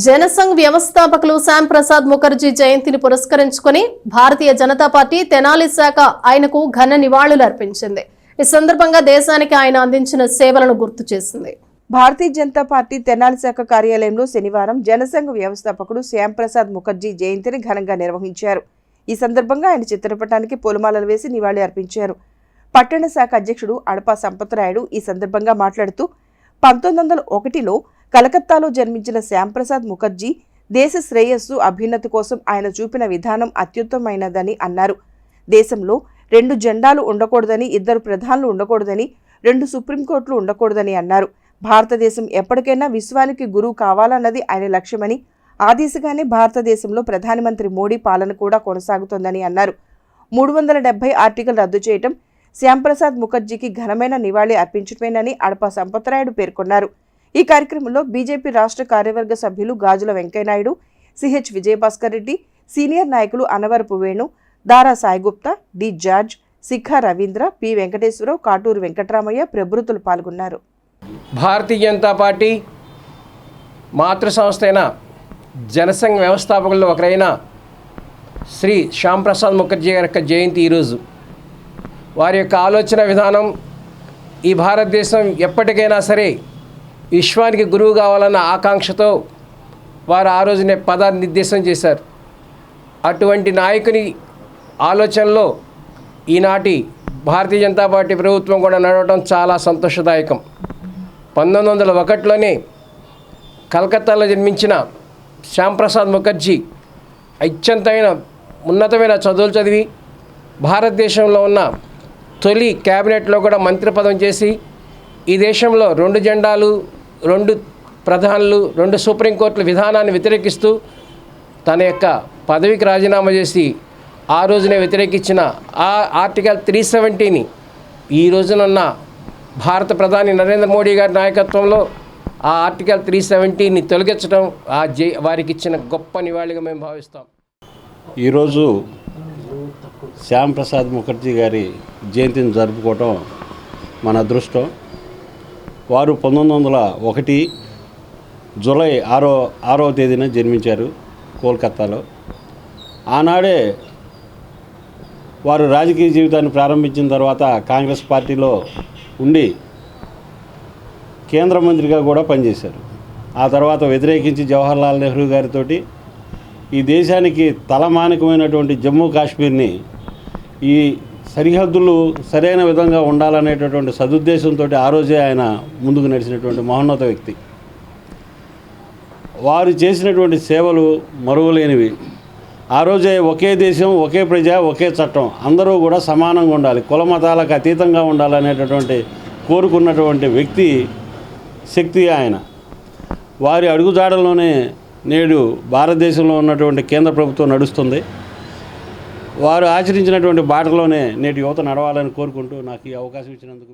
జనసంఘ్ వ్యవస్థాపకులు శ్యామ్ ప్రసాద్ ముఖర్జీ జయంతిని పురస్కరించుకుని భారతీయ జనతా పార్టీ తెనాలి శాఖ ఆయనకు ఘన నివాళులు అర్పించింది. ఈ సందర్భంగా దేశానికి ఆయన అందించిన సేవలను గుర్తు చేసింది. భారతీయ జనతా పార్టీ తెనాలి శాఖ కార్యాలయంలో శనివారం జనసంఘ్ వ్యవస్థాపకుడు శ్యామ్ ప్రసాద్ ముఖర్జీ జయంతిని ఘనంగా నిర్వహించారు. ఈ సందర్భంగా ఆయన చిత్రపటానికి పూలమాలలు వేసి నివాళి అర్పించారు. పట్టణ శాఖ అధ్యక్షుడు అడపా సంపత్రాయుడు ఈ సందర్భంగా మాట్లాడుతూ 1901లో కలకత్తాలో జన్మించిన శ్యామ్ ప్రసాద్ ముఖర్జీ దేశ శ్రేయస్సు అభ్యున్నతి కోసం ఆయన చూపిన విధానం అత్యుత్తమైనదని అన్నారు. దేశంలో 2 జెండాలు ఉండకూడదని, 2 ప్రధానులు ఉండకూడదని, 2 సుప్రీంకోర్టులు ఉండకూడదని అన్నారు. భారతదేశం ఎప్పటికైనా విశ్వానికి గురువు కావాలన్నది ఆయన లక్ష్యమని, ఆ దిశగానే భారతదేశంలో ప్రధానమంత్రి మోడీ పాలన కూడా కొనసాగుతోందని అన్నారు. 370 ఆర్టికల్ రద్దు చేయటం శ్యామ్ ప్రసాద్ ముఖర్జీకి ఘనమైన నివాళి అర్పించటమేనని అడపా సంపత్రాయుడు పేర్కొన్నారు. ఈ కార్యక్రమంలో బీజేపీ రాష్ట్ర కార్యవర్గ సభ్యులు గాజుల వెంకయ్యనాయుడు, సిహెచ్ విజయభాస్కర్ రెడ్డి, సీనియర్ నాయకులు అనవరపు వేణు, దారా సాయిగుప్తా, డి జార్జ్, శిఖా రవీంద్ర, పి వెంకటేశ్వరరావు, కాటూరు వెంకటరామయ్య ప్రభృతులు పాల్గొన్నారు. భారతీయ జనతా పార్టీ మాతృ సంస్థ అయిన జనసంఘ్ వ్యవస్థాపకుల్లో ఒకరైన శ్రీ శ్యామ్ ప్రసాద్ ముఖర్జీ గారి యొక్క జయంతి ఈరోజు. వారి యొక్క ఆలోచన విధానం ఈ భారతదేశం ఎప్పటికైనా సరే విశ్వానికి గురువు కావాలన్న ఆకాంక్షతో వారు ఆ రోజునే పదనిర్దేశం చేశారు. అటువంటి నాయకుని ఆలోచనలో ఈనాటి భారతీయ జనతా పార్టీ ప్రభుత్వం కూడా నడవడం చాలా సంతోషదాయకం. 1901లోనే కలకత్తాలో జన్మించిన శ్యామ్ ప్రసాద్ ముఖర్జీ అత్యంతమైన ఉన్నతమైన చదువులు చదివి భారతదేశంలో ఉన్న తొలి క్యాబినెట్లో కూడా మంత్రి పదం చేసి ఈ దేశంలో 2 జెండాలు, 2 ప్రధానులు, 2 సుప్రీంకోర్టుల విధానాన్ని వ్యతిరేకిస్తూ తన యొక్క పదవికి రాజీనామా చేసి ఆ రోజునే వ్యతిరేకించిన ఆ ఆర్టికల్ 370ని ఈ రోజునున్న భారత ప్రధాని నరేంద్ర మోడీ గారి నాయకత్వంలో ఆ ఆర్టికల్ 370ని తొలగించడం వారికి ఇచ్చిన గొప్ప నివాళిగా మేము భావిస్తాం. ఈరోజు శ్యామ్ ప్రసాద్ ముఖర్జీ గారి జయంతిని జరుపుకోవటం మన అదృష్టం. వారు 1901 జూలై 6వ తేదీన జన్మించారు కోల్కత్తాలో. ఆనాడే వారు రాజకీయ జీవితాన్ని ప్రారంభించిన తర్వాత కాంగ్రెస్ పార్టీలో ఉండి కేంద్ర మంత్రిగా కూడా పనిచేశారు. ఆ తర్వాత వ్యతిరేకించి జవహర్లాల్ నెహ్రూ గారితో ఈ దేశానికి తలమానికమైనటువంటి జమ్మూ కాశ్మీర్ని ఈ సరిహద్దులు సరైన విధంగా ఉండాలనేటటువంటి సదుద్దేశంతో ఆ రోజే ఆయన ముందుకు నడిచినటువంటి మహోన్నత వ్యక్తి. వారు చేసినటువంటి సేవలు మరువలేనివి. ఆ రోజే ఒకే దేశం, ఒకే ప్రజ, ఒకే చట్టం, అందరూ కూడా సమానంగా ఉండాలి, కుల మతాలకు అతీతంగా ఉండాలనేటటువంటి కోరుకున్నటువంటి వ్యక్తి శక్తి ఆయన. వారి అడుగుజాడల్లోనే నేడు భారతదేశంలో ఉన్నటువంటి కేంద్ర ప్రభుత్వం నడుస్తుంది. వారు ఆచరించినటువంటి బాటలోనే నేటి యువత నడవాలని కోరుకుంటూ నాకు ఈ అవకాశం ఇచ్చినందుకు